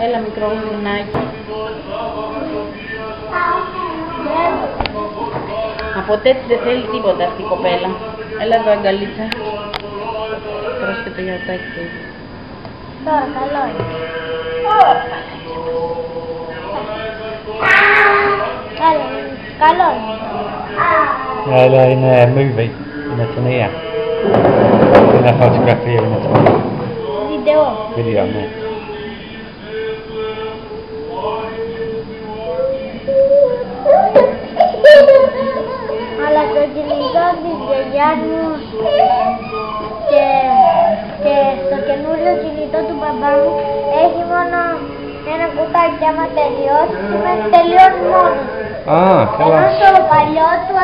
Έλα μικρό γουρνάκι. Από τέτοιο δεν θέλει τίποτα αυτή η κοπέλα. Έλα εδώ αγκαλίτσα. Πρόσεχε το γιαουρτάκι του. Τώρα καλό είναι. Καλό είναι. Έλα, είναι movie. Είναι ταινία. Είναι φωτογραφία, είναι ταινία. Βίντεο, ναι. Αλλά το κινητό της γιαγιάς μου και στο καινούριο κινητό του μπαμπά μου έχει μόνο ένα κουτάκι και άμα τελειώσει σημαίνει τελειώνει μόνο. Καλά. Ενώ στο παλιό του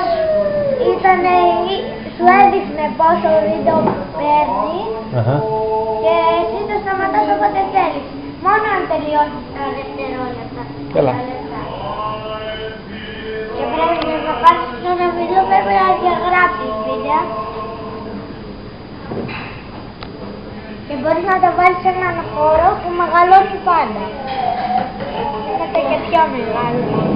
σου έδειχνε πόσο βίντεο παίρνει και εσύ το σταματάς όποτε θέλεις. Μόνο αν τελειώσει τα δευτερόλεπτα. Καλά. Και πρέπει να πάρεις ένα βίντεο, πρέπει να διαγράψεις βίντεο. Και μπορείς να το βάλεις σε έναν χώρο που μεγαλώνει πάντα. Είναι και πιο μεγάλο.